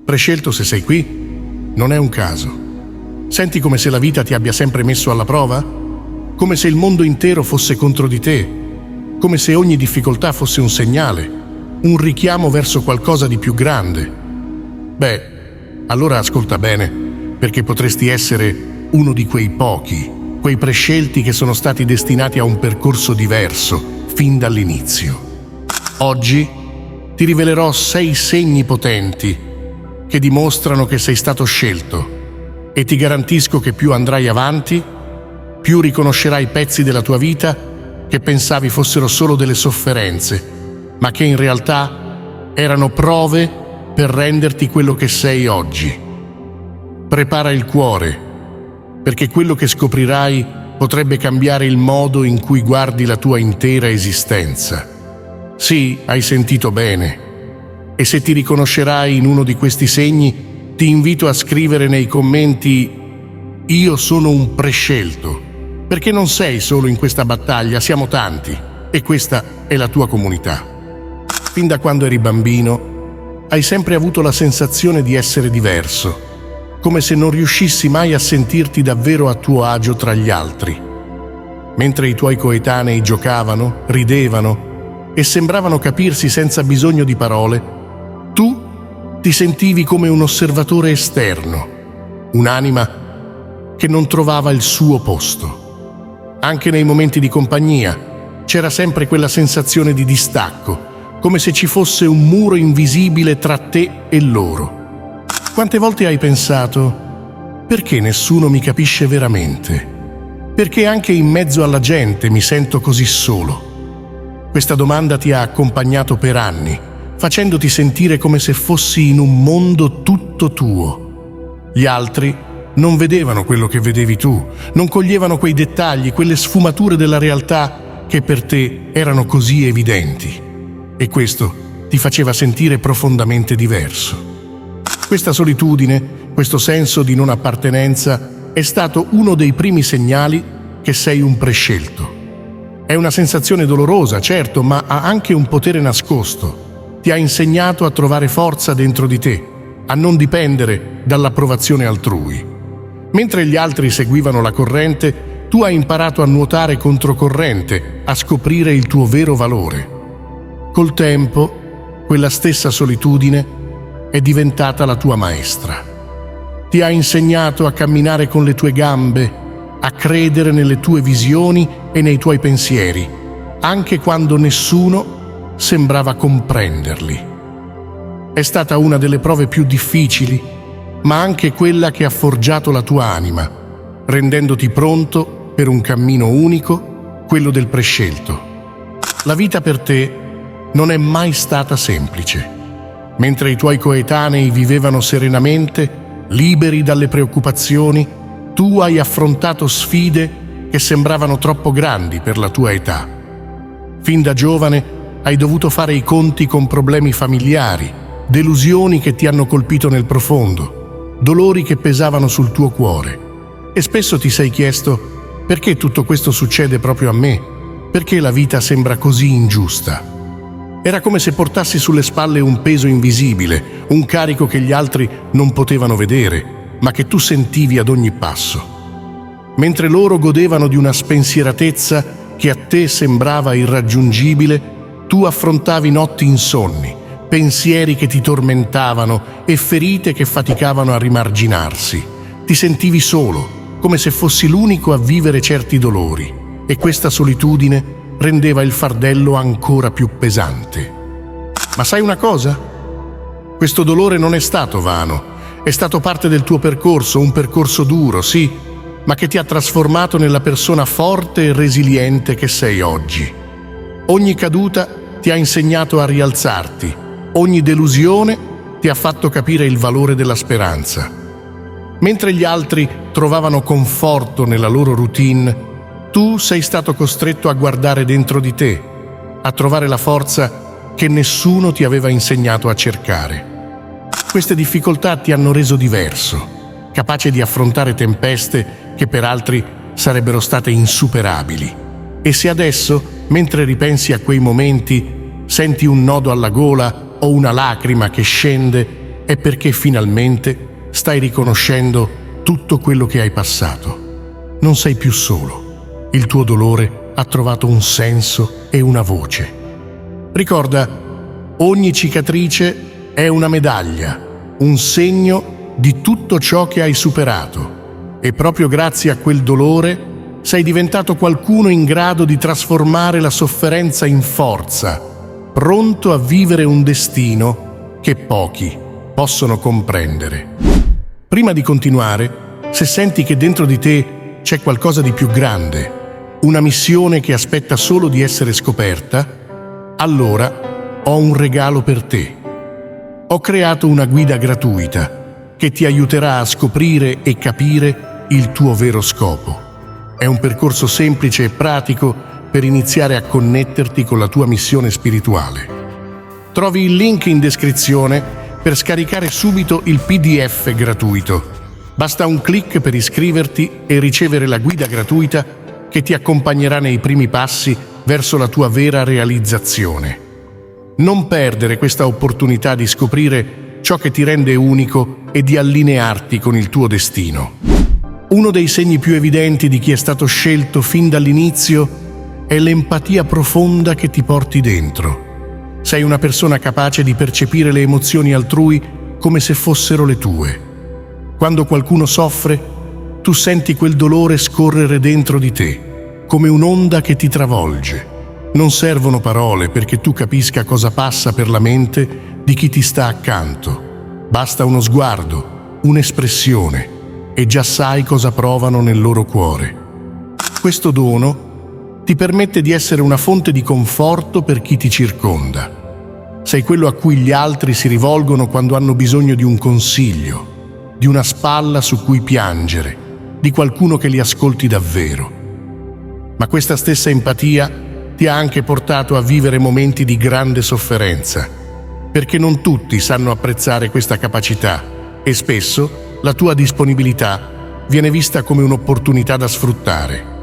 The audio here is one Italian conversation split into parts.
Prescelto se sei qui, non è un caso. Senti come se la vita ti abbia sempre messo alla prova? Come se il mondo intero fosse contro di te? Come se ogni difficoltà fosse un segnale, un richiamo verso qualcosa di più grande? Beh, allora ascolta bene, perché potresti essere uno di quei pochi, quei prescelti che sono stati destinati a un percorso diverso fin dall'inizio. Oggi ti rivelerò 6 segni potenti che dimostrano che sei stato scelto e ti garantisco che più andrai avanti, più riconoscerai pezzi della tua vita che pensavi fossero solo delle sofferenze, ma che in realtà erano prove per renderti quello che sei oggi. Prepara il cuore, perché quello che scoprirai potrebbe cambiare il modo in cui guardi la tua intera esistenza. Sì, hai sentito bene. E se ti riconoscerai in uno di questi segni, ti invito a scrivere nei commenti «Io sono un prescelto», perché non sei solo in questa battaglia, siamo tanti, e questa è la tua comunità. Fin da quando eri bambino, hai sempre avuto la sensazione di essere diverso, come se non riuscissi mai a sentirti davvero a tuo agio tra gli altri. Mentre i tuoi coetanei giocavano, ridevano e sembravano capirsi senza bisogno di parole, tu ti sentivi come un osservatore esterno, un'anima che non trovava il suo posto. Anche nei momenti di compagnia c'era sempre quella sensazione di distacco, come se ci fosse un muro invisibile tra te e loro. Quante volte hai pensato: perché nessuno mi capisce veramente? Perché anche in mezzo alla gente mi sento così solo? Questa domanda ti ha accompagnato per anni, facendoti sentire come se fossi in un mondo tutto tuo. Gli altri non vedevano quello che vedevi tu, non coglievano quei dettagli, quelle sfumature della realtà che per te erano così evidenti. E questo ti faceva sentire profondamente diverso. Questa solitudine, questo senso di non appartenenza, è stato uno dei primi segnali che sei un prescelto. È una sensazione dolorosa, certo, ma ha anche un potere nascosto. Ti ha insegnato a trovare forza dentro di te, a non dipendere dall'approvazione altrui. Mentre gli altri seguivano la corrente, tu hai imparato a nuotare controcorrente, a scoprire il tuo vero valore. Col tempo, quella stessa solitudine è diventata la tua maestra. Ti ha insegnato a camminare con le tue gambe, a credere nelle tue visioni e nei tuoi pensieri, anche quando nessuno sembrava comprenderli. È stata una delle prove più difficili, ma anche quella che ha forgiato la tua anima, rendendoti pronto per un cammino unico, quello del prescelto. La vita per te non è mai stata semplice. Mentre i tuoi coetanei vivevano serenamente, liberi dalle preoccupazioni, tu hai affrontato sfide che sembravano troppo grandi per la tua età. Fin da giovane hai dovuto fare i conti con problemi familiari, delusioni che ti hanno colpito nel profondo, dolori che pesavano sul tuo cuore. E spesso ti sei chiesto: perché tutto questo succede proprio a me? Perché la vita sembra così ingiusta? Era come se portassi sulle spalle un peso invisibile, un carico che gli altri non potevano vedere, ma che tu sentivi ad ogni passo. Mentre loro godevano di una spensieratezza che a te sembrava irraggiungibile, tu affrontavi notti insonni, pensieri che ti tormentavano e ferite che faticavano a rimarginarsi. Ti sentivi solo, come se fossi l'unico a vivere certi dolori, e questa solitudine rendeva il fardello ancora più pesante. Ma sai una cosa? Questo dolore non è stato vano, è stato parte del tuo percorso, un percorso duro, sì, ma che ti ha trasformato nella persona forte e resiliente che sei oggi. Ogni caduta ti ha insegnato a rialzarti, ogni delusione ti ha fatto capire il valore della speranza. Mentre gli altri trovavano conforto nella loro routine, tu sei stato costretto a guardare dentro di te, a trovare la forza che nessuno ti aveva insegnato a cercare. Queste difficoltà ti hanno reso diverso, capace di affrontare tempeste che per altri sarebbero state insuperabili. E se adesso, mentre ripensi a quei momenti, senti un nodo alla gola o una lacrima che scende, è perché finalmente stai riconoscendo tutto quello che hai passato. Non sei più solo. Il tuo dolore ha trovato un senso e una voce. Ricorda, ogni cicatrice è una medaglia, un segno di tutto ciò che hai superato. E proprio grazie a quel dolore sei diventato qualcuno in grado di trasformare la sofferenza in forza, pronto a vivere un destino che pochi possono comprendere. Prima di continuare, se senti che dentro di te c'è qualcosa di più grande, una missione che aspetta solo di essere scoperta, allora ho un regalo per te. Ho creato una guida gratuita che ti aiuterà a scoprire e capire il tuo vero scopo. È un percorso semplice e pratico per iniziare a connetterti con la tua missione spirituale. Trovi il link in descrizione per scaricare subito il PDF gratuito. Basta un click per iscriverti e ricevere la guida gratuita che ti accompagnerà nei primi passi verso la tua vera realizzazione. Non perdere questa opportunità di scoprire ciò che ti rende unico e di allinearti con il tuo destino. Uno dei segni più evidenti di chi è stato scelto fin dall'inizio è l'empatia profonda che ti porti dentro. Sei una persona capace di percepire le emozioni altrui come se fossero le tue. Quando qualcuno soffre, tu senti quel dolore scorrere dentro di te, come un'onda che ti travolge. Non servono parole perché tu capisca cosa passa per la mente di chi ti sta accanto. Basta uno sguardo, un'espressione, e già sai cosa provano nel loro cuore. Questo dono ti permette di essere una fonte di conforto per chi ti circonda. Sei quello a cui gli altri si rivolgono quando hanno bisogno di un consiglio, di una spalla su cui piangere, di qualcuno che li ascolti davvero. Ma questa stessa empatia ti ha anche portato a vivere momenti di grande sofferenza, perché non tutti sanno apprezzare questa capacità e spesso la tua disponibilità viene vista come un'opportunità da sfruttare.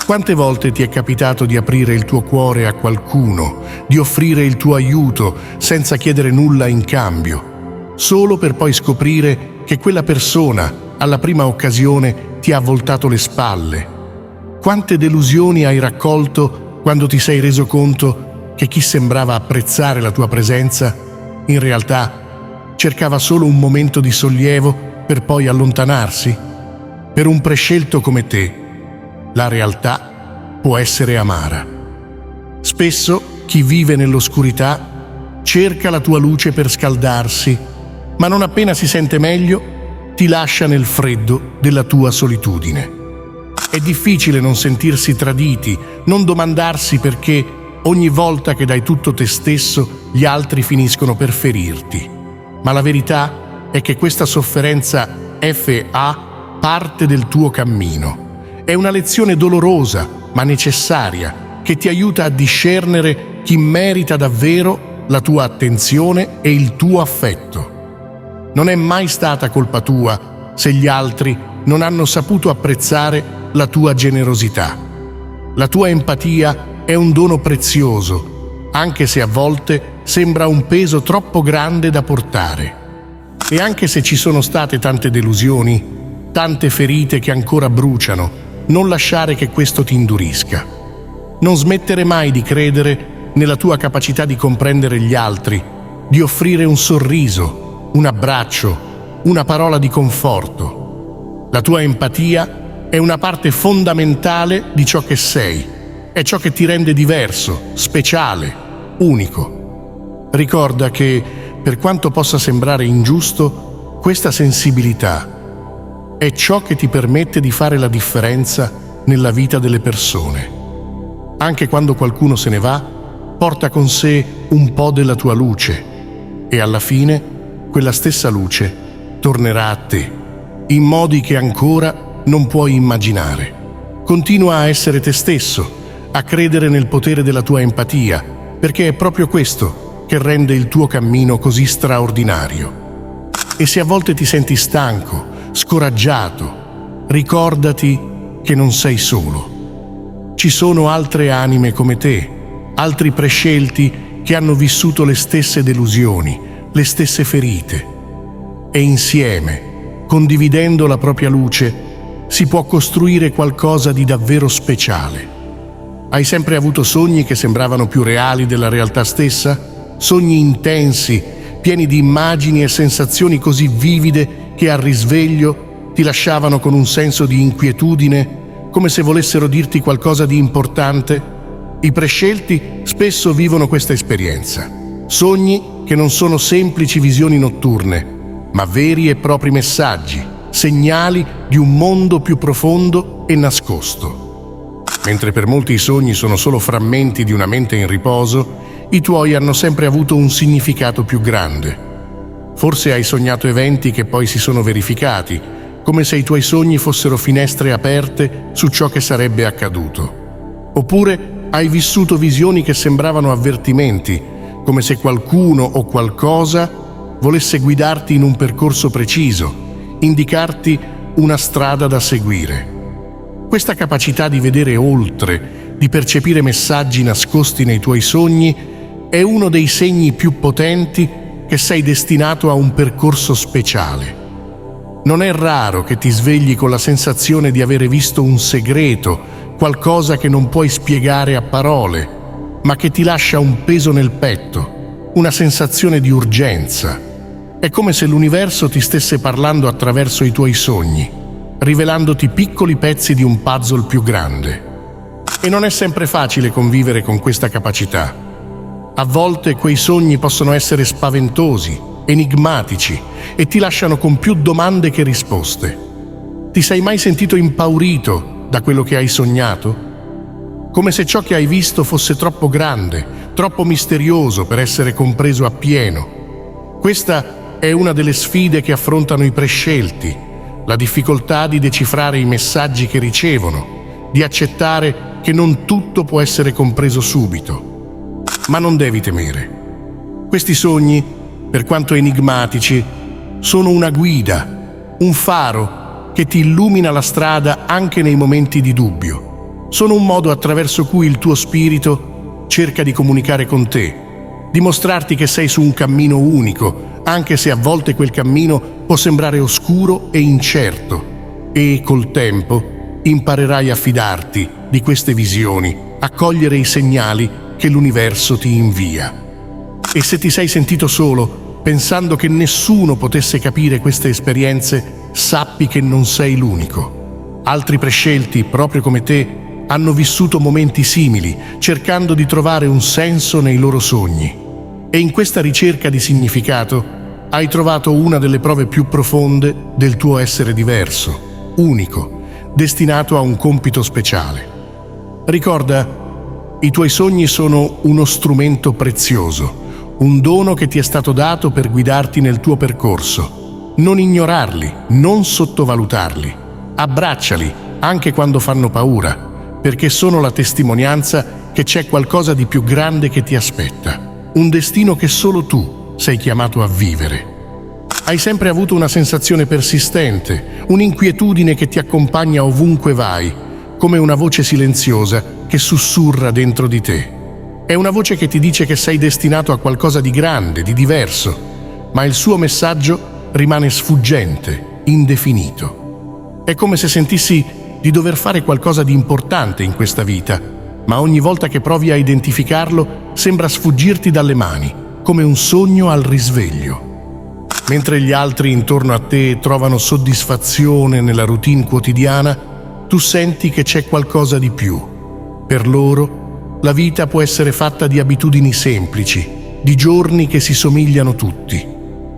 Quante volte ti è capitato di aprire il tuo cuore a qualcuno, di offrire il tuo aiuto senza chiedere nulla in cambio, solo per poi scoprire che quella persona, alla prima occasione, ti ha voltato le spalle? Quante delusioni hai raccolto quando ti sei reso conto che chi sembrava apprezzare la tua presenza, in realtà cercava solo un momento di sollievo per poi allontanarsi? Per un prescelto come te, la realtà può essere amara. Spesso chi vive nell'oscurità cerca la tua luce per scaldarsi, ma non appena si sente meglio, ti lascia nel freddo della tua solitudine. È difficile non sentirsi traditi, non domandarsi perché ogni volta che dai tutto te stesso gli altri finiscono per ferirti. Ma la verità è che questa sofferenza fa parte del tuo cammino. È una lezione dolorosa, ma necessaria, che ti aiuta a discernere chi merita davvero la tua attenzione e il tuo affetto. Non è mai stata colpa tua se gli altri non hanno saputo apprezzare la tua generosità. La tua empatia è un dono prezioso, anche se a volte sembra un peso troppo grande da portare. E anche se ci sono state tante delusioni, tante ferite che ancora bruciano, non lasciare che questo ti indurisca. Non smettere mai di credere nella tua capacità di comprendere gli altri, di offrire un sorriso, un abbraccio, una parola di conforto. La tua empatia è una parte fondamentale di ciò che sei, è ciò che ti rende diverso, speciale, unico. Ricorda che, per quanto possa sembrare ingiusto, questa sensibilità è ciò che ti permette di fare la differenza nella vita delle persone. Anche quando qualcuno se ne va, porta con sé un po' della tua luce e alla fine quella stessa luce tornerà a te, in modi che ancora non puoi immaginare. Continua a essere te stesso, a credere nel potere della tua empatia, perché è proprio questo che rende il tuo cammino così straordinario. E se a volte ti senti stanco, scoraggiato, ricordati che non sei solo. Ci sono altre anime come te, altri prescelti che hanno vissuto le stesse delusioni, le stesse ferite. e insieme, condividendo la propria luce, si può costruire qualcosa di davvero speciale. Hai sempre avuto sogni che sembravano più reali della realtà stessa? Sogni intensi, pieni di immagini e sensazioni così vivide che al risveglio ti lasciavano con un senso di inquietudine, come se volessero dirti qualcosa di importante? I prescelti spesso vivono questa esperienza. Sogni che non sono semplici visioni notturne, ma veri e propri messaggi, segnali di un mondo più profondo e nascosto. Mentre per molti i sogni sono solo frammenti di una mente in riposo, i tuoi hanno sempre avuto un significato più grande. Forse hai sognato eventi che poi si sono verificati, come se i tuoi sogni fossero finestre aperte su ciò che sarebbe accaduto. Oppure hai vissuto visioni che sembravano avvertimenti, come se qualcuno o qualcosa volesse guidarti in un percorso preciso, indicarti una strada da seguire. Questa capacità di vedere oltre, di percepire messaggi nascosti nei tuoi sogni, è uno dei segni più potenti che sei destinato a un percorso speciale. Non è raro che ti svegli con la sensazione di avere visto un segreto, qualcosa che non puoi spiegare a parole, ma che ti lascia un peso nel petto, una sensazione di urgenza. È come se l'universo ti stesse parlando attraverso i tuoi sogni, rivelandoti piccoli pezzi di un puzzle più grande. E non è sempre facile convivere con questa capacità. A volte quei sogni possono essere spaventosi, enigmatici e ti lasciano con più domande che risposte. Ti sei mai sentito impaurito da quello che hai sognato? Come se ciò che hai visto fosse troppo grande, troppo misterioso per essere compreso appieno. Questa è una delle sfide che affrontano i prescelti, la difficoltà di decifrare i messaggi che ricevono, di accettare che non tutto può essere compreso subito. Ma non devi temere. Questi sogni, per quanto enigmatici, sono una guida, un faro che ti illumina la strada anche nei momenti di dubbio. Sono un modo attraverso cui il tuo spirito cerca di comunicare con te, dimostrarti che sei su un cammino unico, anche se a volte quel cammino può sembrare oscuro e incerto. E col tempo imparerai a fidarti di queste visioni, a cogliere i segnali che l'universo ti invia. E se ti sei sentito solo, pensando che nessuno potesse capire queste esperienze, sappi che non sei l'unico. Altri prescelti, proprio come te, hanno vissuto momenti simili, cercando di trovare un senso nei loro sogni. E in questa ricerca di significato hai trovato una delle prove più profonde del tuo essere diverso, unico, destinato a un compito speciale. Ricorda, i tuoi sogni sono uno strumento prezioso, un dono che ti è stato dato per guidarti nel tuo percorso. Non ignorarli, non sottovalutarli. Abbracciali, anche quando fanno paura, perché sono la testimonianza che c'è qualcosa di più grande che ti aspetta. Un destino che solo tu sei chiamato a vivere. Hai sempre avuto una sensazione persistente, un'inquietudine che ti accompagna ovunque vai, come una voce silenziosa che sussurra dentro di te. È una voce che ti dice che sei destinato a qualcosa di grande, di diverso, ma il suo messaggio rimane sfuggente, indefinito. È come se sentissi di dover fare qualcosa di importante in questa vita, ma ogni volta che provi a identificarlo sembra sfuggirti dalle mani, come un sogno al risveglio. Mentre gli altri intorno a te trovano soddisfazione nella routine quotidiana, tu senti che c'è qualcosa di più. Per loro, la vita può essere fatta di abitudini semplici, di giorni che si somigliano tutti.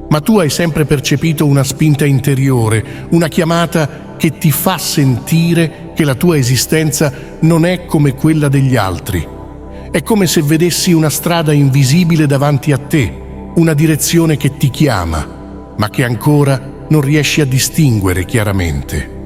Ma tu hai sempre percepito una spinta interiore, una chiamata che ti fa sentire che la tua esistenza non è come quella degli altri. È come se vedessi una strada invisibile davanti a te, una direzione che ti chiama, ma che ancora non riesci a distinguere chiaramente.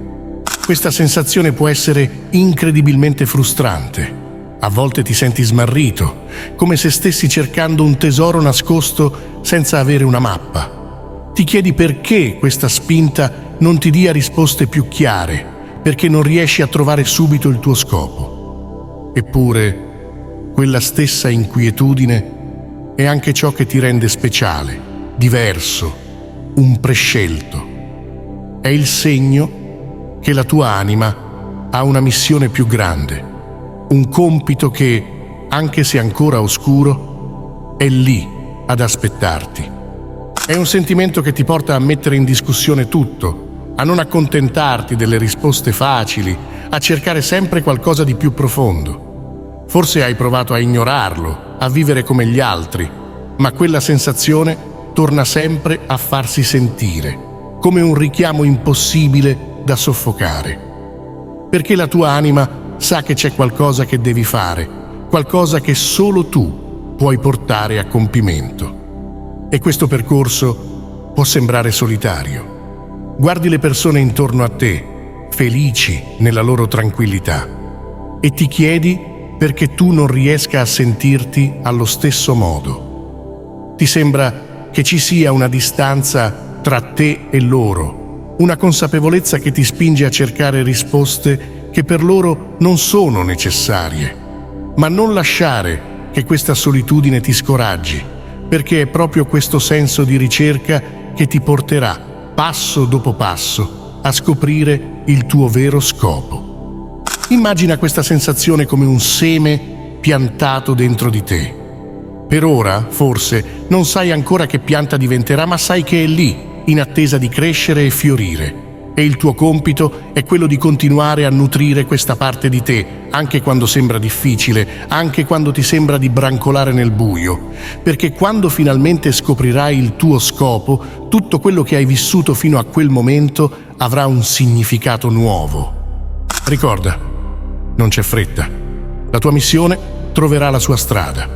Questa sensazione può essere incredibilmente frustrante. A volte ti senti smarrito, come se stessi cercando un tesoro nascosto senza avere una mappa. Ti chiedi perché questa spinta non ti dia risposte più chiare, perché non riesci a trovare subito il tuo scopo. Eppure, quella stessa inquietudine è anche ciò che ti rende speciale, diverso, un prescelto. È il segno che la tua anima ha una missione più grande, un compito che, anche se ancora oscuro, è lì ad aspettarti. È un sentimento che ti porta a mettere in discussione tutto, a non accontentarti delle risposte facili, a cercare sempre qualcosa di più profondo. Forse hai provato a ignorarlo, a vivere come gli altri, ma quella sensazione torna sempre a farsi sentire, come un richiamo impossibile da soffocare. Perché la tua anima sa che c'è qualcosa che devi fare, qualcosa che solo tu puoi portare a compimento. E questo percorso può sembrare solitario. Guardi le persone intorno a te, felici nella loro tranquillità, e ti chiedi perché tu non riesca a sentirti allo stesso modo. Ti sembra che ci sia una distanza tra te e loro, una consapevolezza che ti spinge a cercare risposte che per loro non sono necessarie. Ma non lasciare che questa solitudine ti scoraggi, perché è proprio questo senso di ricerca che ti porterà, passo dopo passo, a scoprire il tuo vero scopo. Immagina questa sensazione come un seme piantato dentro di te. Per ora, forse, non sai ancora che pianta diventerà, ma sai che è lì, in attesa di crescere e fiorire. E il tuo compito è quello di continuare a nutrire questa parte di te, anche quando sembra difficile, anche quando ti sembra di brancolare nel buio, perché quando finalmente scoprirai il tuo scopo, tutto quello che hai vissuto fino a quel momento avrà un significato nuovo. Ricorda, non c'è fretta. La tua missione troverà la sua strada,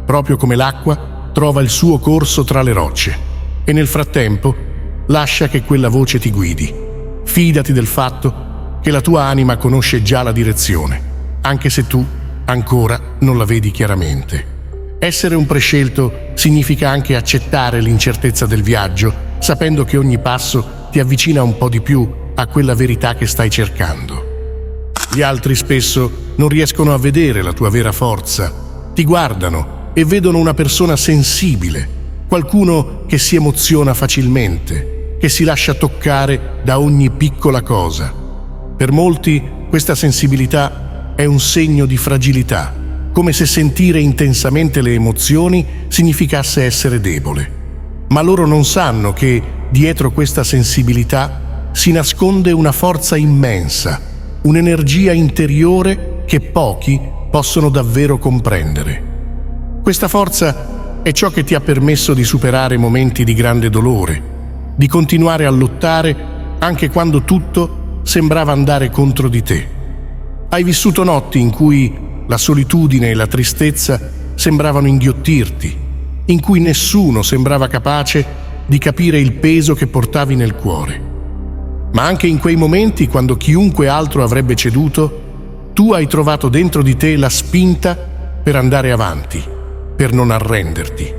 proprio come l'acqua trova il suo corso tra le rocce. E nel frattempo, lascia che quella voce ti guidi. Fidati del fatto che la tua anima conosce già la direzione, anche se tu ancora non la vedi chiaramente. Essere un prescelto significa anche accettare l'incertezza del viaggio, sapendo che ogni passo ti avvicina un po' di più a quella verità che stai cercando. Gli altri spesso non riescono a vedere la tua vera forza, ti guardano e vedono una persona sensibile, qualcuno che si emoziona facilmente, che si lascia toccare da ogni piccola cosa. Per molti questa sensibilità è un segno di fragilità, come se sentire intensamente le emozioni significasse essere debole. Ma loro non sanno che dietro questa sensibilità si nasconde una forza immensa, un'energia interiore che pochi possono davvero comprendere. Questa forza è ciò che ti ha permesso di superare momenti di grande dolore, di continuare a lottare anche quando tutto sembrava andare contro di te. Hai vissuto notti in cui la solitudine e la tristezza sembravano inghiottirti, in cui nessuno sembrava capace di capire il peso che portavi nel cuore. Ma anche in quei momenti, quando chiunque altro avrebbe ceduto, tu hai trovato dentro di te la spinta per andare avanti, per non arrenderti.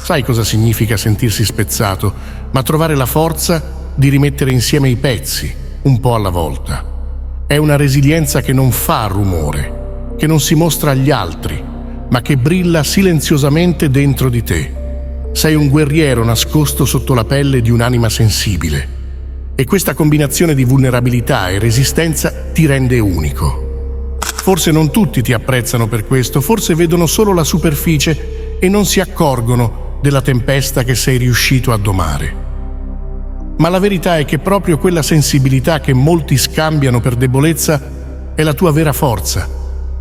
Sai cosa significa sentirsi spezzato, ma trovare la forza di rimettere insieme i pezzi, un po' alla volta. È una resilienza che non fa rumore, che non si mostra agli altri, ma che brilla silenziosamente dentro di te. Sei un guerriero nascosto sotto la pelle di un'anima sensibile. E questa combinazione di vulnerabilità e resistenza ti rende unico. Forse non tutti ti apprezzano per questo, forse vedono solo la superficie e non si accorgono della tempesta che sei riuscito a domare. Ma la verità è che proprio quella sensibilità che molti scambiano per debolezza è la tua vera forza,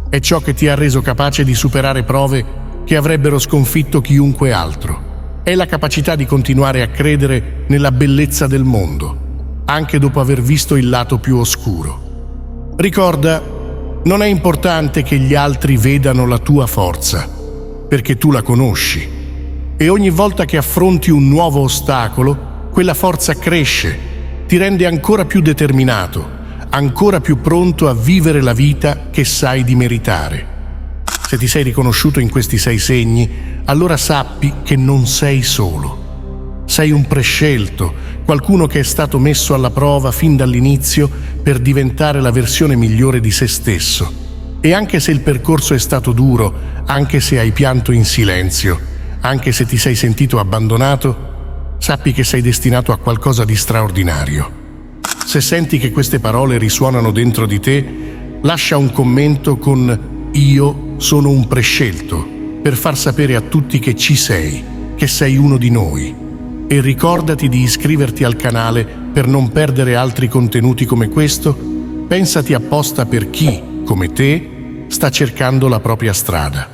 è ciò che ti ha reso capace di superare prove che avrebbero sconfitto chiunque altro, è la capacità di continuare a credere nella bellezza del mondo, anche dopo aver visto il lato più oscuro. Ricorda, non è importante che gli altri vedano la tua forza, perché tu la conosci. E ogni volta che affronti un nuovo ostacolo, quella forza cresce, ti rende ancora più determinato, ancora più pronto a vivere la vita che sai di meritare. Se ti sei riconosciuto in questi 6 segni, allora sappi che non sei solo. Sei un prescelto, qualcuno che è stato messo alla prova fin dall'inizio per diventare la versione migliore di se stesso. E anche se il percorso è stato duro, anche se hai pianto in silenzio, anche se ti sei sentito abbandonato, sappi che sei destinato a qualcosa di straordinario. Se senti che queste parole risuonano dentro di te, lascia un commento con "Io sono un prescelto", per far sapere a tutti che ci sei, che sei uno di noi. E ricordati di iscriverti al canale per non perdere altri contenuti come questo. Pensati apposta per chi, come te, sta cercando la propria strada.